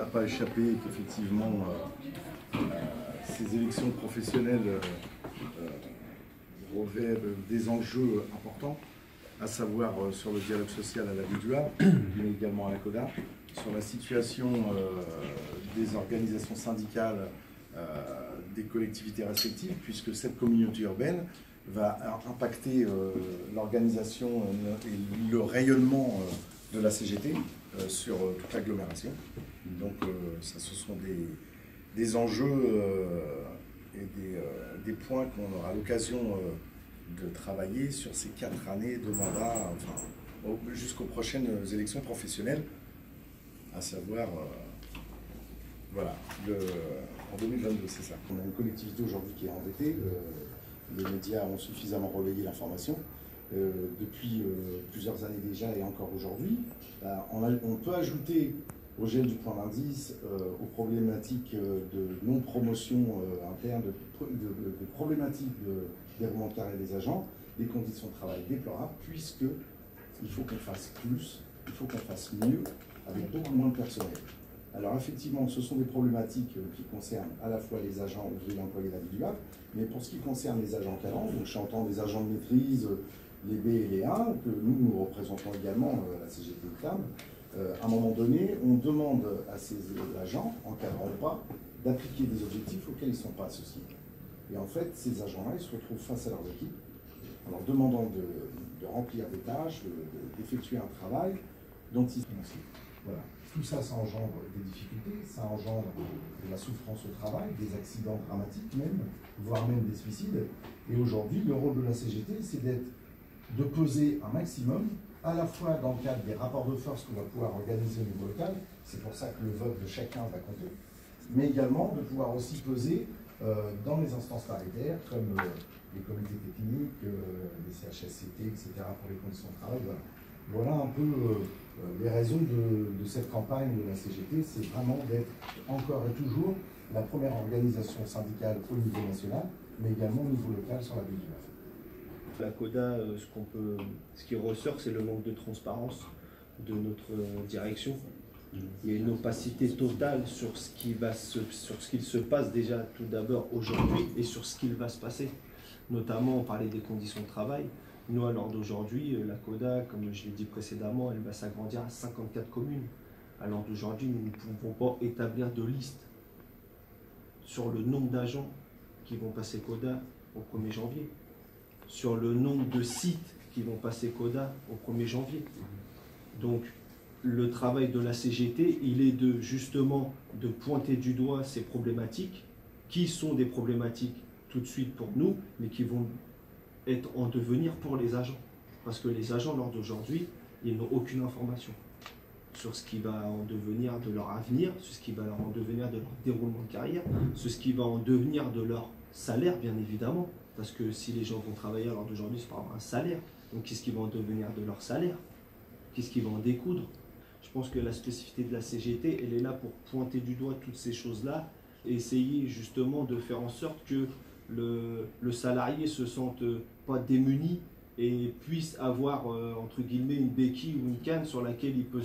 pas échappé qu'effectivement ces élections professionnelles revêtent des enjeux importants, à savoir sur le dialogue social à la Ville du Havre, mais également à la CODA, sur la situation des organisations syndicales des collectivités respectives, puisque cette communauté urbaine va impacter l'organisation et le rayonnement de la CGT sur toute l'agglomération. Donc ça, ce sont des enjeux et des points qu'on aura l'occasion de travailler sur ces 4 années de mandat, enfin, jusqu'aux prochaines élections professionnelles, à savoir, voilà, en 2022, c'est ça. On a une collectivité aujourd'hui qui est endettée. Les médias ont suffisamment relayé l'information depuis plusieurs années déjà et encore aujourd'hui. On peut ajouter au gel du point d'indice, aux problématiques de non-promotion interne, de problématiques de déroulement de carrière des agents, des conditions de travail déplorables, puisqu'il faut qu'on fasse plus, il faut qu'on fasse mieux, avec beaucoup moins de personnel. Alors effectivement, ce sont des problématiques qui concernent à la fois les agents ouvriers employés de la Ville du Havre, mais pour ce qui concerne les agents cadrants, donc j'entends des agents de maîtrise, les B et les A, que nous représentons également la CGT CAM, à un moment donné, on demande à ces agents, encadrant ou pas, d'appliquer des objectifs auxquels ils ne sont pas associés. Et en fait, ces agents-là, ils se retrouvent face à leurs équipes, en leur demandant de remplir des tâches, d'effectuer un travail dont ils sont aussi. Voilà. Tout ça, ça engendre des difficultés, ça engendre de la souffrance au travail, des accidents dramatiques même, voire même des suicides. Et aujourd'hui, le rôle de la CGT, c'est de peser un maximum, à la fois dans le cadre des rapports de force qu'on va pouvoir organiser au niveau local, c'est pour ça que le vote de chacun va compter, mais également de pouvoir aussi peser dans les instances paritaires, comme les comités techniques, les CHSCT, etc., pour les conditions de travail. Voilà un peu les raisons de cette campagne de la CGT, c'est vraiment d'être encore et toujours la première organisation syndicale au niveau national, mais également au niveau local sur la Ville du Havre. La CODA, ce qui ressort, c'est le manque de transparence de notre direction. Il y a une opacité totale sur ce qu'il se passe déjà tout d'abord aujourd'hui et sur ce qu'il va se passer. Notamment, on parlait des conditions de travail. Nous, à l'heure d'aujourd'hui, la CODA, comme je l'ai dit précédemment, elle va s'agrandir à 54 communes. À l'heure d'aujourd'hui, nous ne pouvons pas établir de liste sur le nombre d'agents qui vont passer CODA au 1er janvier, sur le nombre de sites qui vont passer CODA au 1er janvier. Donc, le travail de la CGT, il est justement de pointer du doigt ces problématiques, qui sont des problématiques tout de suite pour nous, mais qui vont être en devenir pour les agents. Parce que les agents, lors d'aujourd'hui, ils n'ont aucune information sur ce qui va en devenir de leur avenir, sur ce qui va en devenir de leur déroulement de carrière, sur ce qui va en devenir de leur salaire, bien évidemment. Parce que si les gens vont travailler à l'heure d'aujourd'hui, c'est pour avoir un salaire. Donc qu'est-ce qui va en devenir de leur salaire? Qu'est-ce qui va en découdre? Je pense que la spécificité de la CGT, elle est là pour pointer du doigt toutes ces choses-là et essayer justement de faire en sorte que le salarié se sente pas démuni et puisse avoir entre guillemets une béquille ou une canne sur laquelle il peut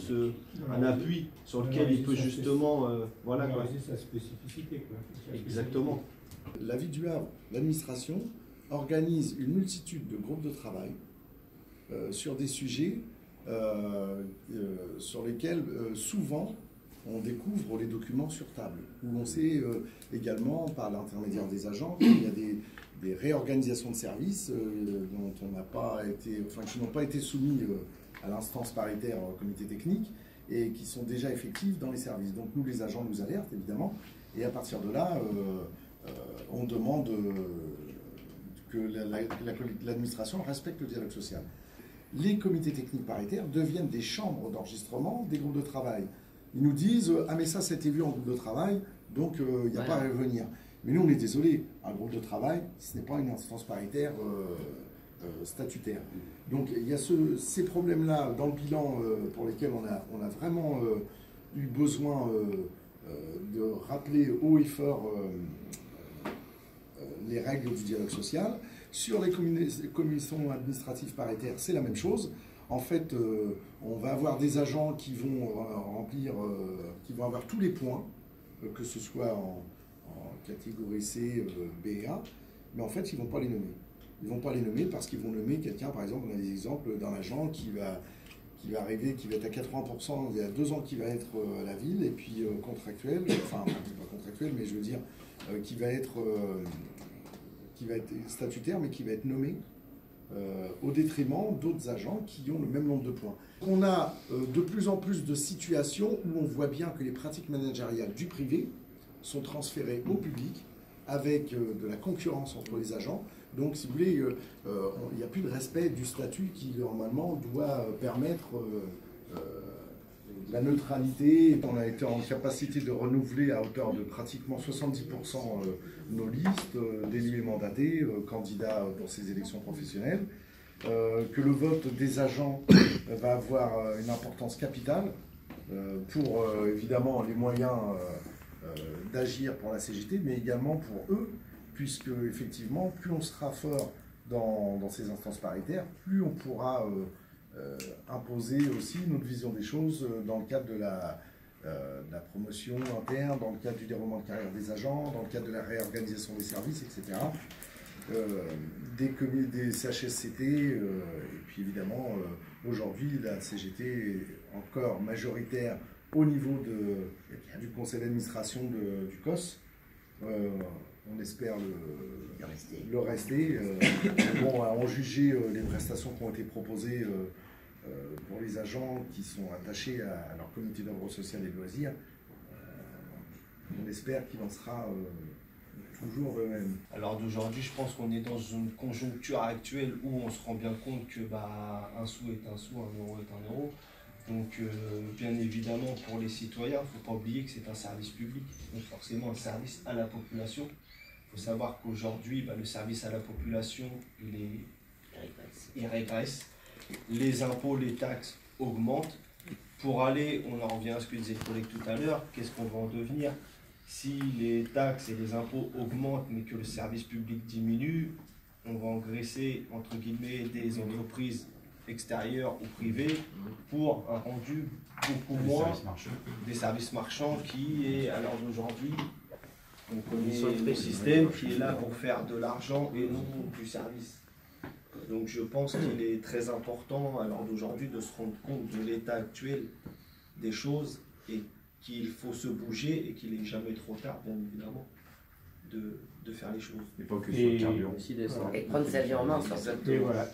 un appui sur lequel il peut justement voilà quoi. Sa spécificité quoi. Exactement. La Ville du Havre, l'administration organise une multitude de groupes de travail sur des sujets sur lesquels souvent on découvre les documents sur table, où on sait également par l'intermédiaire des agents qu'il y a des réorganisations de services dont on n'a pas été, enfin qui n'ont pas été soumis à l'instance paritaire comité technique et qui sont déjà effectives dans les services. Donc nous, les agents nous alertent évidemment, et à partir de là, on demande que l'administration respecte le dialogue social. Les comités techniques paritaires deviennent des chambres d'enregistrement des groupes de travail. Ils nous disent « Ah mais ça, c'était vu en groupe de travail, donc il n'y a pas à revenir ». Mais nous, on est désolé, un groupe de travail, ce n'est pas une instance paritaire statutaire. Donc il y a ces problèmes-là dans le bilan pour lesquels on a vraiment eu besoin de rappeler haut et fort les règles du dialogue social. Sur les commissions administratives paritaires, c'est la même chose. En fait, on va avoir des agents qui vont remplir, qui vont avoir tous les points, que ce soit en catégorie C, B et A, mais en fait, ils ne vont pas les nommer. Ils ne vont pas les nommer parce qu'ils vont nommer quelqu'un, par exemple, on a des exemples d'un agent qui va arriver, qui va être à 80%, il y a 2 ans qui va être à la ville, et puis contractuel, enfin, pas contractuel, mais je veux dire, qui va être statutaire, mais qui va être nommé au détriment d'autres agents qui ont le même nombre de points. On a de plus en plus de situations où on voit bien que les pratiques managériales du privé sont transférées au public avec de la concurrence entre les agents. Donc, si vous voulez, il n'y a plus de respect du statut qui, normalement, doit permettre la neutralité. On a été en capacité de renouveler à hauteur de pratiquement 70% nos listes d'élus et mandatés, candidats pour ces élections professionnelles. Que le vote des agents va avoir une importance capitale pour, évidemment, les moyens d'agir pour la CGT, mais également pour eux, puisque effectivement, plus on sera fort dans ces instances paritaires, plus on pourra imposer aussi notre vision des choses dans le cadre de la promotion interne, dans le cadre du déroulement de carrière des agents, dans le cadre de la réorganisation des services, etc. Des CHSCT, et puis évidemment, aujourd'hui, la CGT est encore majoritaire au niveau du conseil d'administration du COS. On espère le rester. Bon, on jugeait les prestations qui ont été proposées pour les agents qui sont attachés à leur comité d'œuvre sociale et de loisirs. On espère qu'il en sera toujours de même. Alors d'aujourd'hui, je pense qu'on est dans une conjoncture actuelle où on se rend bien compte que un sou est un sou, un euro est un euro. Donc bien évidemment pour les citoyens, il ne faut pas oublier que c'est un service public, donc forcément un service à la population. Il faut savoir qu'aujourd'hui, le service à la population, il régresse. Les impôts, les taxes augmentent. Pour aller, on en revient à ce que disait le collègue tout à l'heure, qu'est-ce qu'on va en devenir? Si les taxes et les impôts augmentent mais que le service public diminue, on va engraisser entre guillemets des entreprises extérieures ou privées pour un rendu beaucoup moins des services marchands qui est à l'heure d'aujourd'hui. On connaît le système qui est là pour faire de l'argent et non du service. Donc je pense qu'il est très important à l'heure d'aujourd'hui de se rendre compte de l'état actuel des choses et qu'il faut se bouger et qu'il n'est jamais trop tard, bien évidemment, de faire les choses. Et pas que sur le carburant. Et prendre sa vie en main, ça. Exactement. Et voilà.